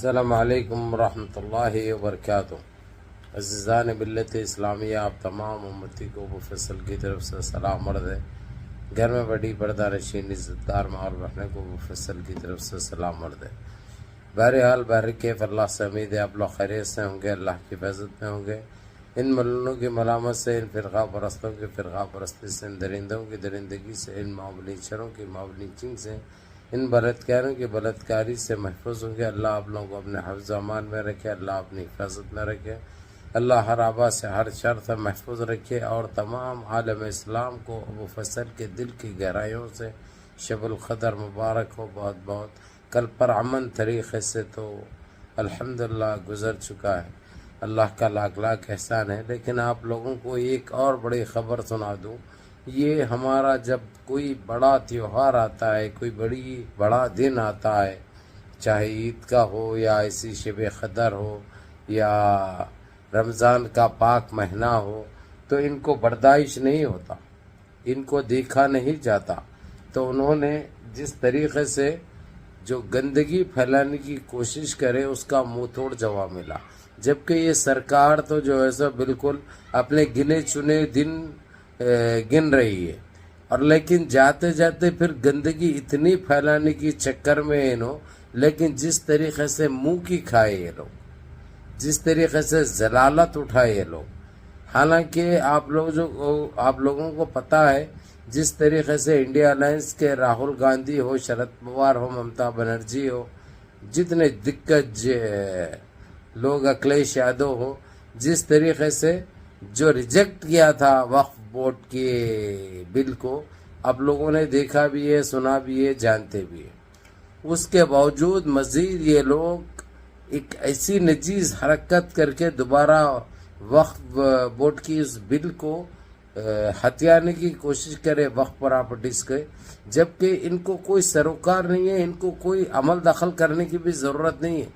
السلام علیکم ورحمۃ اللہ وبرکاتہ۔ عزیزان ملت اسلامیہ، آپ تمام امتی کو مفصل کی طرف سے سلام عرض ہے۔ گھر میں بڑی پردہ نشین عزت دار ماں اور بہنیں کو مفصل کی طرف سے سلام عرض ہے۔ بہرحال بہرکیف اللہ سے امید ہے آپ لوگ خیریت سے ہوں گے، اللہ کی حفاظت میں ہوں گے۔ ان ملنوں کی ملامت سے، ان فرقہ پرستوں کی فرقہ پرستی سے، ان درندوں کی درندگی سے، ان معاملچروں کی معاملچنگ سے، ان بلاتکاروں کی بلاتکاری سے محفوظ ہوں گے۔ اللہ آپ لوگوں کو اپنے حفظ و امان میں رکھے، اللہ اپنی حفاظت میں رکھے، اللہ ہر آبا سے ہر شر سے محفوظ رکھے، اور تمام عالم اسلام کو ابو فصل کے دل کی گہرائیوں سے شب القدر مبارک ہو بہت بہت۔ کل پر امن طریقے سے تو الحمدللہ گزر چکا ہے، اللہ کا لاکھ لاکھ احسان ہے۔ لیکن آپ لوگوں کو ایک اور بڑی خبر سنا دوں، یہ ہمارا جب کوئی بڑا تیوہار آتا ہے، کوئی بڑا دن آتا ہے، چاہے عید کا ہو یا ایسی شب قدر ہو یا رمضان کا پاک مہینہ ہو، تو ان کو برداشت نہیں ہوتا، ان کو دیکھا نہیں جاتا۔ تو انہوں نے جس طریقے سے جو گندگی پھیلانے کی کوشش کرے، اس کا منہ توڑ جواب ملا۔ جبکہ یہ سرکار تو جو ہے سو بالکل اپنے گنے چنے دن گن رہی ہے، اور لیکن جاتے جاتے پھر گندگی اتنی پھیلانے کی چکر میں انہوں، لیکن جس طریقے سے منہ کی کھائے یہ لوگ، جس طریقے سے ضلالت اٹھائے یہ لوگ، حالانکہ آپ لوگوں کو پتہ ہے جس طریقے سے انڈیا الائنس کے راہل گاندھی ہو، شرد پوار ہو، ممتا بنرجی ہو، جتنے دگج لوگ، اکھلیش یادو ہو، جس طریقے سے جو ریجیکٹ کیا تھا وقف بورڈ کے بل کو، آپ لوگوں نے دیکھا بھی ہے، سنا بھی ہے، جانتے بھی ہیں۔ اس کے باوجود مزید یہ لوگ ایک ایسی نجیز حرکت کر کے دوبارہ وقف بورڈ کی اس بل کو ہتھیانے کی کوشش کرے، وقف پراپرٹیز کے، جبکہ ان کو کوئی سروکار نہیں ہے، ان کو کوئی عمل دخل کرنے کی بھی ضرورت نہیں ہے،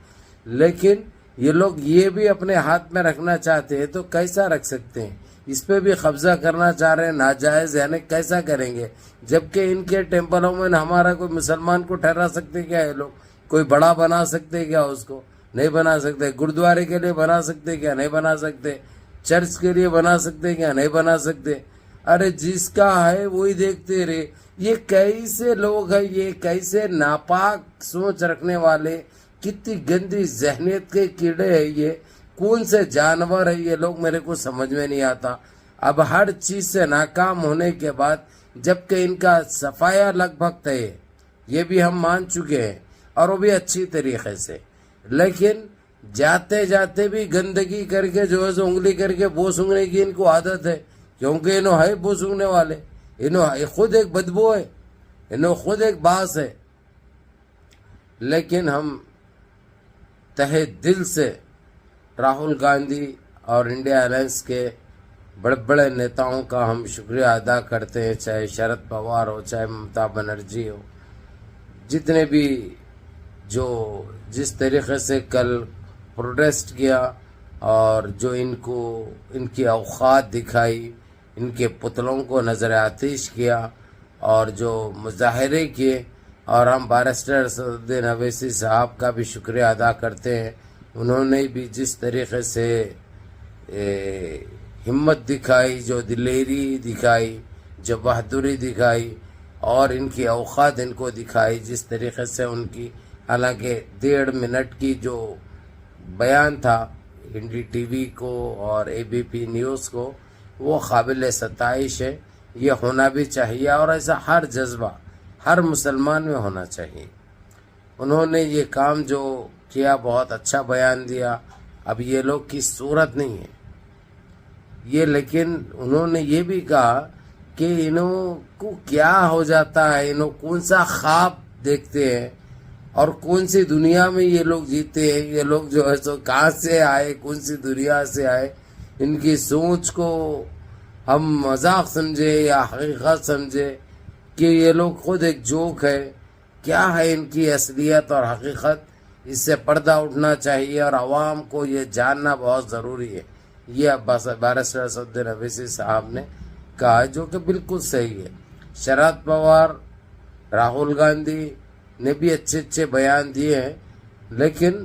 لیکن یہ لوگ یہ بھی اپنے ہاتھ میں رکھنا چاہتے ہیں۔ تو کیسا رکھ سکتے ہیں؟ اس پہ بھی قبضہ کرنا چاہ رہے ہیں، ناجائز، یعنی کیسا کریں گے؟ جبکہ ان کے ٹیمپلوں میں ہمارا کوئی مسلمان کو ٹھہرا سکتے کیا یہ لوگ؟ کوئی بڑا بنا سکتے کیا اس کو؟ نہیں بنا سکتے۔ گردوارے کے لیے بنا سکتے کیا؟ نہیں بنا سکتے۔ چرچ کے لیے بنا سکتے کیا؟ نہیں بنا سکتے۔ ارے جس کا ہے وہی دیکھتے رہے۔ یہ کیسے لوگ ہیں؟ یہ کیسے ناپاک سوچ رکھنے والے، کتنی گندی ذہنیت کے کیڑے ہیں یہ، کون سے جانور ہیں یہ لوگ، میرے کو سمجھ میں نہیں آتا۔ اب ہر چیز سے ناکام ہونے کے بعد، جبکہ ان کا صفایا لگ بھگ طے ہے، یہ بھی ہم مان چکے ہیں، اور وہ بھی اچھی طریقے سے، لیکن جاتے جاتے بھی گندگی کر کے جو ہے سو انگلی کر کے بو سونگنے کی ان کو عادت ہے، کیونکہ انہوں ہے بو سونگنے والے، انہوں خود ایک بدبو ہے، انہوں خود ایک باس ہے۔ لیکن ہم تہہ دل سے راہل گاندھی اور انڈیا الائنس کے بڑے بڑے نیتاؤں کا ہم شکریہ ادا کرتے ہیں، چاہے شرد پوار ہو، چاہے ممتا بنرجی ہو، جتنے بھی جو جس طریقے سے کل پروٹیسٹ کیا، اور جو ان کی اوقات دکھائی، ان کے پتلوں کو نظر آتش کیا، اور جو مظاہرے کیے، اور ہم بارسٹر اسدالدین اویسی صاحب کا بھی شکریہ ادا کرتے ہیں۔ انہوں نے بھی جس طریقے سے ہمت دکھائی، جو دلیری دکھائی، جو بہادری دکھائی، اور ان کی اوقات ان کو دکھائی، جس طریقے سے ان کی، حالانکہ 1.5 منٹ کی جو بیان تھا این ڈی ٹی وی کو اور اے بی پی نیوز کو، وہ قابل ستائش ہے، یہ ہونا بھی چاہیے، اور ایسا ہر جذبہ ہر مسلمان میں ہونا چاہیے۔ انہوں نے یہ کام جو کیا، بہت اچھا بیان دیا۔ اب یہ لوگ کی صورت نہیں ہے یہ، لیکن انہوں نے یہ بھی کہا کہ انہوں کو کیا ہو جاتا ہے، انہوں کون سا خواب دیکھتے ہیں، اور کون سی دنیا میں یہ لوگ جیتے ہیں، یہ لوگ جو ہے سو کہاں سے آئے، کون سی دنیا سے آئے۔ ان کی سوچ کو ہم مذاق سمجھے یا حقیقت سمجھے کہ یہ لوگ خود ایک جوک ہے، کیا ہے ان کی اصلیت اور حقیقت؟ اس سے پردہ اٹھنا چاہیے، اور عوام کو یہ جاننا بہت ضروری ہے۔ یہ بارسٹر اسدالدین اویسی صاحب نے کہا، جو کہ بالکل صحیح ہے۔ شرد پوار، راہل گاندھی نے بھی اچھے بیان دیے ہیں، لیکن